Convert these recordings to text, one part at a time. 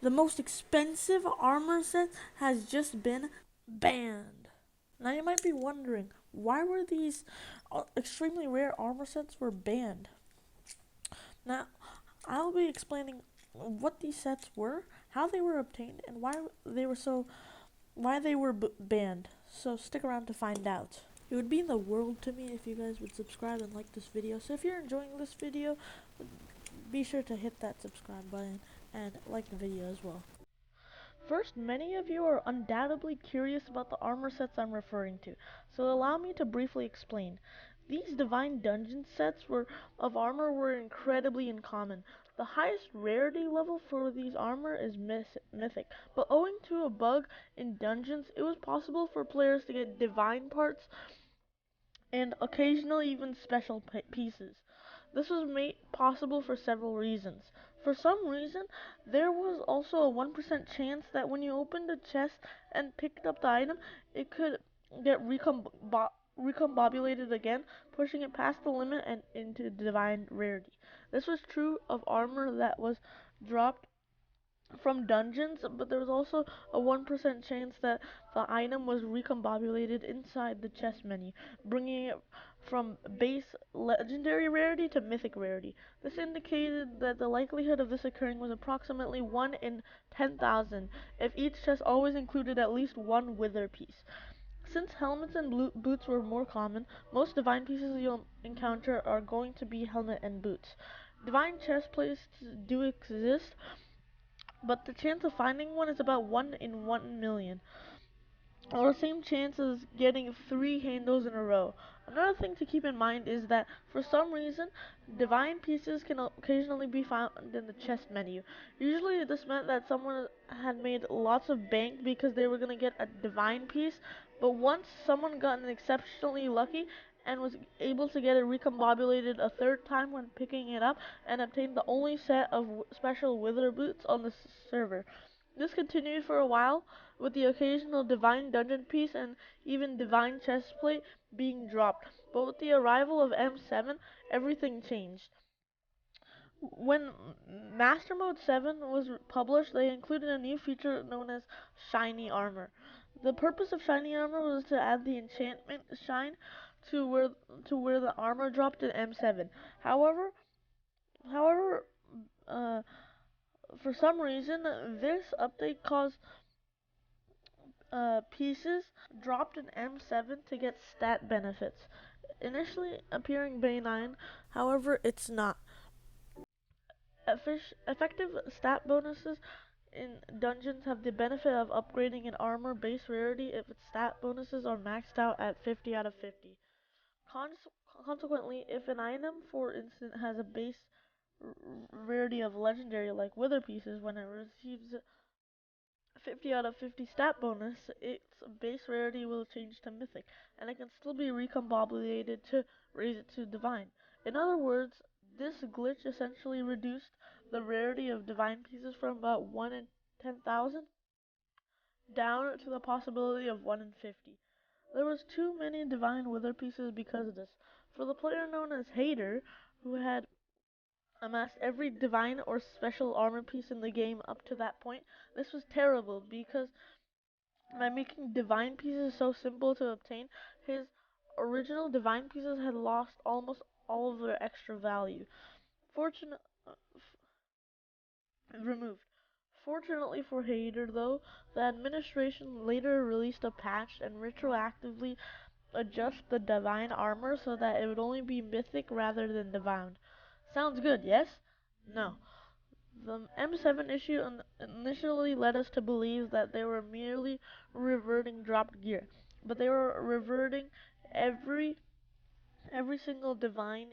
the most expensive armor set has just been banned. Now you might be wondering, why were these extremely rare armor sets were banned? Now, I'll be explaining what these sets were, how they were obtained, and why they were banned. So stick around to find out. It would mean the world to me if you guys would subscribe and like this video. So if you're enjoying this video, be sure to hit that subscribe button and like the video as well. First, many of you are undoubtedly curious about the armor sets I'm referring to, so allow me to briefly explain. These Divine Dungeon sets of armor were incredibly uncommon. The highest rarity level for these armor is Mythic, but owing to a bug in Dungeons, it was possible for players to get Divine parts and occasionally even special pieces. This was made possible for several reasons. For some reason, there was also a 1% chance that when you opened a chest and picked up the item, it could get recombobulated again, pushing it past the limit and into divine rarity. This was true of armor that was dropped from dungeons, but there was also a 1% chance that the item was recombobulated inside the chest menu, bringing it from base legendary rarity to mythic rarity. This indicated that the likelihood of this occurring was approximately 1 in 10,000 if each chest always included at least one wither piece. Since helmets and boots were more common, most divine pieces you'll encounter are going to be helmet and boots. Divine chest plates do exist, but the chance of finding one is about 1 in 1 million, or the same chance as getting 3 handles in a row. Another thing to keep in mind is that for some reason, divine pieces can occasionally be found in the chest menu. Usually this meant that someone had made lots of bank because they were going to get a divine piece, but once someone got exceptionally lucky and was able to get it recombobulated a third time when picking it up and obtained the only set of special wither boots on the server. This continued for a while, with the occasional divine dungeon piece and even divine chestplate being dropped, but with the arrival of M7, everything changed. When Master Mode 7 was published, they included a new feature known as Shiny Armor. The purpose of Shiny Armor was to add the enchantment shine to where the armor dropped in M7. However, uh, for some reason, this update caused pieces dropped in M7 to get stat benefits. Initially appearing benign, however, it's not. Effective stat bonuses in dungeons have the benefit of upgrading an armor base rarity if its stat bonuses are maxed out at 50 out of 50. Consequently, if an item, for instance, has a base rarity of legendary like wither pieces, when it receives 50 out of 50 stat bonus, its base rarity will change to mythic, and it can still be recombobulated to raise it to divine. In other words, this glitch essentially reduced the rarity of divine pieces from about 1 in 10,000 down to the possibility of 1 in 50. There was too many divine wither pieces because of this. For the player known as Hater, who had amassed every divine or special armor piece in the game up to that point, this was terrible because by making divine pieces so simple to obtain, his original divine pieces had lost almost all of their extra value. Fortunate, removed. Fortunately for Hader, though, the administration later released a patch and retroactively adjust the divine armor so that it would only be mythic rather than divine. Sounds good, yes? No. The M7 issue initially led us to believe that they were merely reverting dropped gear, but they were reverting every every single divine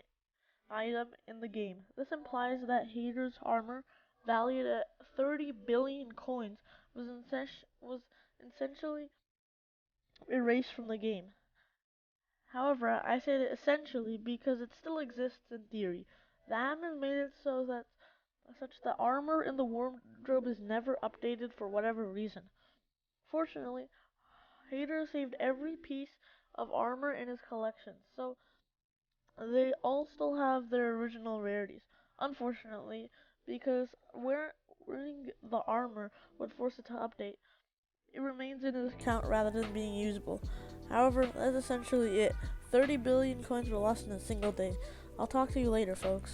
item in the game. This implies that Hater's armor, valued at 30 billion coins, was essentially erased from the game. However, I say that essentially because it still exists in theory. The admin made it so that such that armor in the wardrobe is never updated for whatever reason. Fortunately, Hader saved every piece of armor in his collection, so they all still have their original rarities. Unfortunately, because ruining the armor would force it to update. It remains in his account rather than being usable. However, that's essentially it. 30 billion coins were lost in a single day. I'll talk to you later, folks.